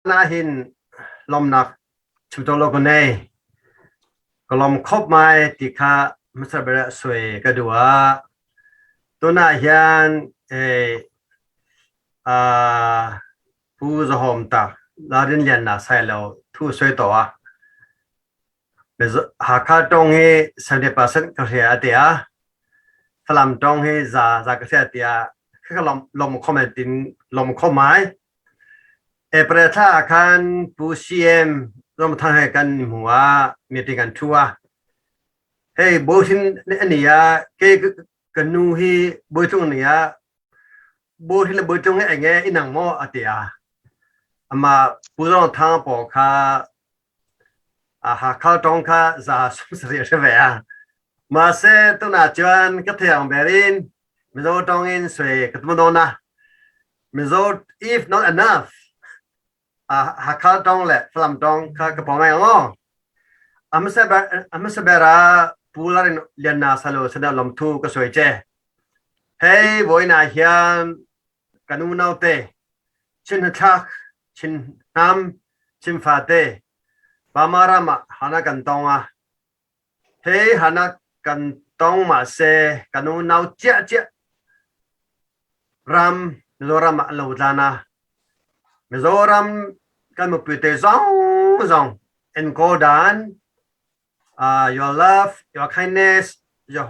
na hin lom nak chutolo kone kolom khop mai tikha masabera swe kadua tuna hian pu zo hom ta ladin lian na sai lo thu swe to a hakha tong he 70% ka hria atia phlam tong he za ka hria atia ka lom commenting lom khop maiประธานการผู้เชี่ยวร่วมทางกันหัวมีติกันทัวเฮ้บุตรนี่เกี่ยกันนู่นที่บุตรนี่บุตรและบุตรนี่เองอินังโมอติอามาผู้ร่วมทางบอกข้าหากเขาต้องข้าจะสมศรีใช่ไหมมาเสตุนาจวนก็เที่ยงเบรินมิโซต้องอินสวยก็ต้องโดนนะมิโซ if not enough hakal dong le flam dong ka kapomai ngo amse bera pularin lianna salo sada lom thu ka soi che hey voina hian kanu naute chin thak chin nam chin fa te pamarama hana kan tong a hey hana kan tong ma se kanu nau chia chia ram lorama lo dana Mizoram kan mupite zong and go down your love, your kindness, your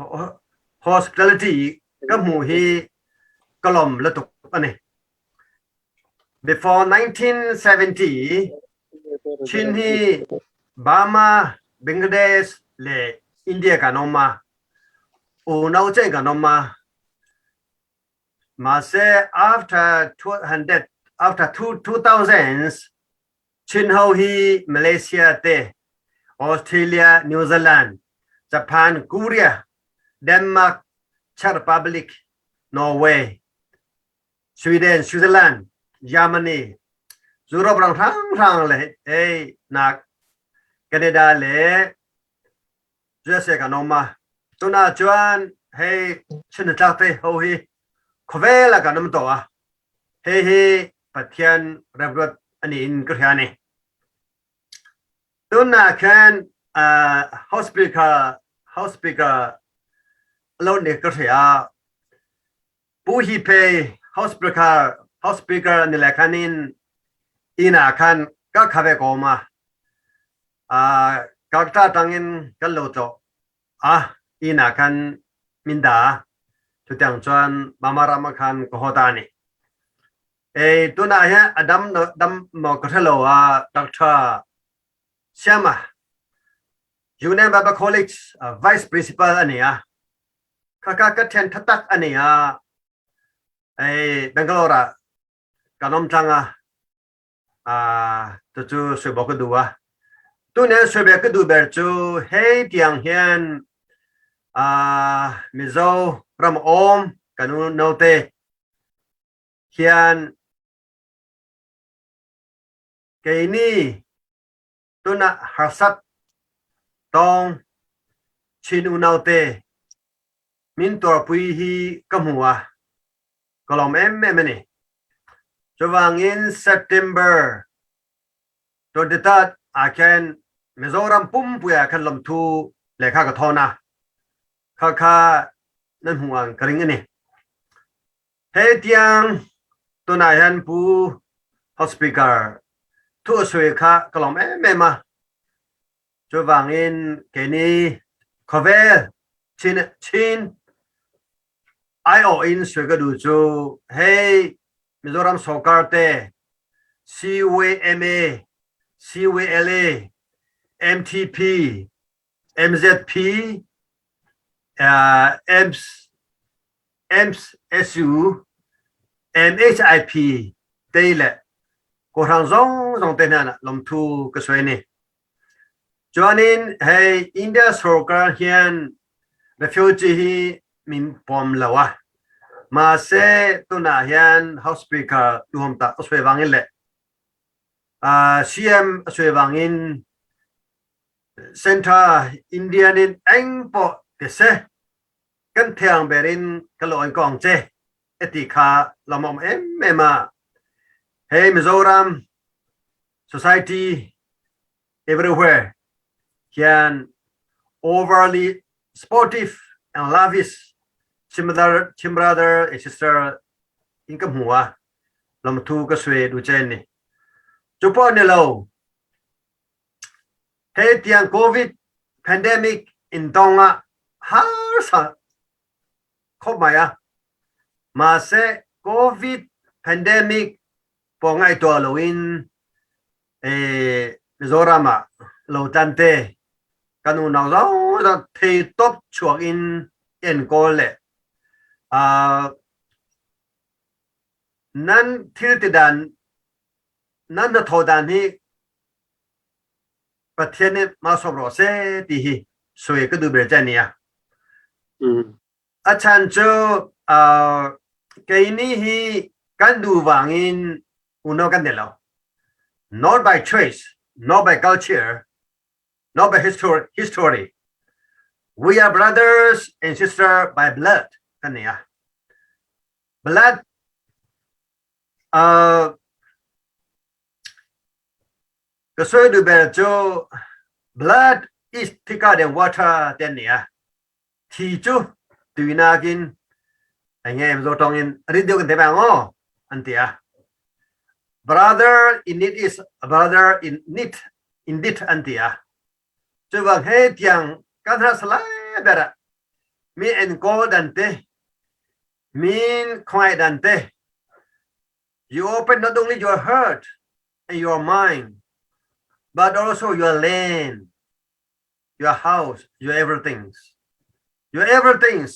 hospitality kamu hi kolom letuk ani. Before 1970, Chin hi Burma, Bangladesh le India kanoma, unau chen kanoma. Mase after 200 After 2000s, Chin ho hi Malaysia te, Australia, New Zealand, Japan, Korea, Denmark, Czech Republic, Norway, Sweden, Switzerland, Germany, Europe rang le, nak Canada le, USA kanoma, tuna chuan hey Chin tak te ho hi, kove la kanom to a, hey Patian Rev.Dr.Thlaawr in Kriani. Tuna can hospital alone the Kriya Puhi pay hospital nilakanin ina kan kakave goma kakta tangin kaloto ina kan minda tutang chuan mamarama kan kohotani tuna ya adam mo kotelo Dr. Syama Union Baba College Vice Principal ania kakakaten tatak ania Bangalore kanom tanga tu sebok kedua tuna sebok kedua bercu hey tiang hian Mizo ram om kanu note hian Kaini tuna harsat tong chin unaute min tor pui hi kamua kolom emeni Vaurawng in September 23 akan Mizoram pum puya kan lom thu lekha ka thona kha nan huang karing ni he tiang tuna yan pu hospital thu sui kha kolom emema Vaurawng in keni kove chin io in sui ka du chu hey Mizoram Sokar te CWMA CWLA MTP MZP MSU MHIP đây là cô thằng giống tên này làm thu cái số này cho nên hay India Sokar hiện refugee min bom lawa mà sẽ tôi nói hiện hospital tu hôm ta ở Vaurawng lệ CM Vaurawng Central India in anh bộ cái xe căn thiang berin cái lối con chế etika làm em mà hey Mizoram society everywhere can overly sportive and lavish chim brother and sister income hua làm thu cái xuê đủ trên này chụp này lâu hết tiếng covid pandemic in đông á hả sao không mày à mà sẽ covid pandemic bỏ ngay tua lâu in Mizoram à lâu tan tê cái nụ nào đó thì top chuột in cô lệ nan thil ti dan nan na thodan hi pathian ne ma sobro se ti hi soi ka du ber chania achan cho cái ni hi kan du wangin uno kan delo not by choice not by culture not by history we are brothers and sisters by blood kania blood cái số được bề cho blood is thicker than water than nia thì chú tùy na kin anh em rồi trong in đi điều cái thế bạn ô anh tia brother in need is a brother in need indeed anh tia cho vâng hết tiếng cái thằng slại bera mi en cô dante min khoai dante. You open not only your heart and your mind, but also your land, your house, your everything. Your everything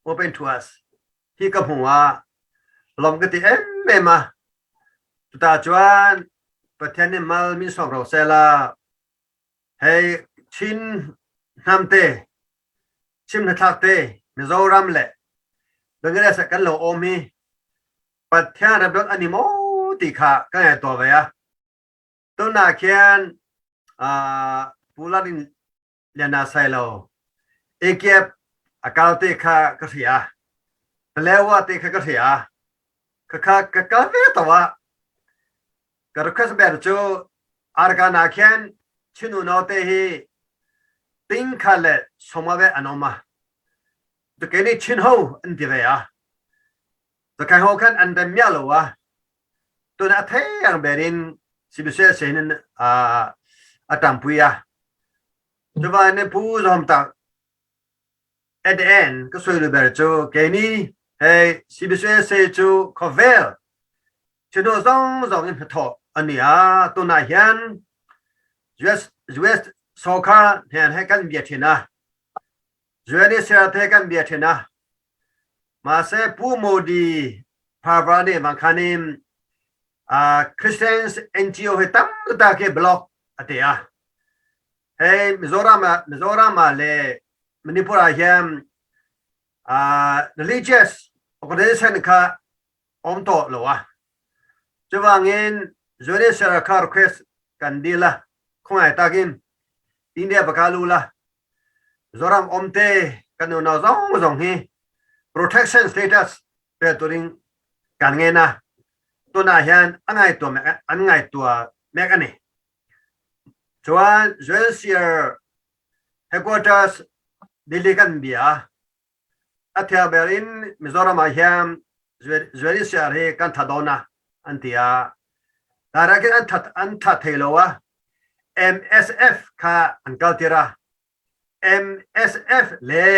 open to us. Khi cầm hùa, lòng cái tiếng mà. Chúng ta choan, và thiên nhiên mal min sọc rau xe là, hay chín nam tê, chim thật thạc tê, mình dâu ram lệ. Đừng nghe sẽ cắn lầu ôm hi. But theoรับรถ animal ติขาก็ไงตัวไปอ่ะตัวน่าเขียนผู้ลังเรียนนาไซโลเอเก็บอากาศติขาก็เสียแล้วว่าติขาก็เสียก็เวตัวก็รู้สึกแบบจู่อาร์กานาเขียนชินุนเอาเตฮีติงขาเล่สมัยแบบอนอมาตัวแกนี่ชินหูอันที่ไปอ่ะตัวการหกขันอันเดียวหรอวะตัวนั้นเท่ยังเบรินสิบเสียเสียนอาตัมพุยะตัววันนี้ผู้ชมตัก at the end ก็สวยดูเบรจูแกนี่เฮ้สิบเสียเสียจูคอเวลชโนซองอินทออันนี้ตัวนั้นเห็น US soccer เห็นให้กันเบียดนะ US เสียให้กันเบียดนะมาเสผู้โมดีพาบราเดบางคณิมคริสเตียนเอ็นจีโอให้ตั้งตาเก็บบล็อกอะไรอ่ะเฮ้มิโซรามาเลยมณิปุระเฮียมreligious organization ค่ะอมโตหรอวะจะว่าเงินจวนเสระคาร์เควสกันดีละคงไอ้ตากิมอินเดียปากาลูละมิโซรามอมเตกันนูน่าซองฮีprotection status เป็นตัวริงการเงินนะตัวน่าเห็นอันไงตัวแม่กันนี่จวนเสีย headquarters ดิลิกันเบียอัธยาเบรินมิโซรามเฮียมจวนเสียเฮกันทัดโนะอันที่แต่ละกันอันทัดเทโลวะ MSF ค่ะอันเกาติระ MSF เล่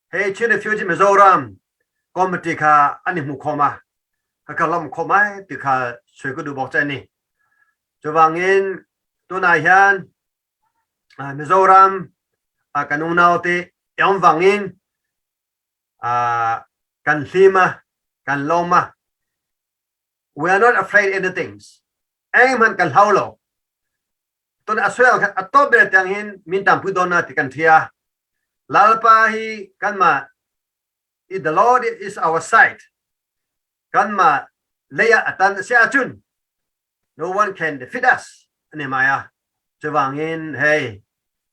เฮ้ยชื่อในฟิวจิมิโซรัมก็มาติค่ะอันนี้มุขมาเขาล้อมขมาติค่ะช่วยก็ดูบอกใจนี่จะวางเงินตัวนายฮันมิโซรัมกันนุ่งนาวติยอมวางเงินกันซีมากันลมมา we are not afraid of anything เอ้มันกันเล่าหรอกตัวนั้นช่วยกันอัตโตเบรตังเห็นมินตามพูดโดนนะติกันเทียLalpahi kanma, if the Lord is our side, kanma leya atan siachun, no one can defeat us. Anemaya, Javangin, hey,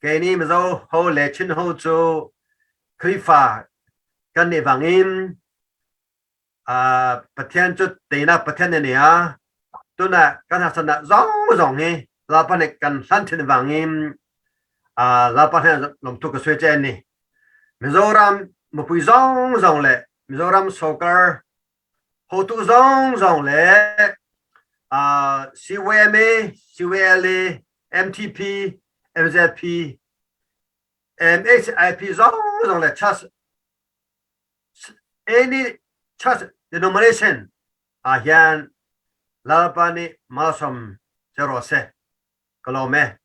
Kani Mizo, ho lechin ho to Krifa, Kani Vangin, Patian to Dana Patanania, tôi là các hạt sản giống nghe là bạn này cần sẵn trên vàng em là bạn này làm thuộc cái suy trên này Mizoram một bụi giống lệ Mizoram soccer hồ tu giống lệ CWMA CWLA MTP MZP MHIP giống lệ chas any chas denomination hiện là bạn này malasam zero se kalau meh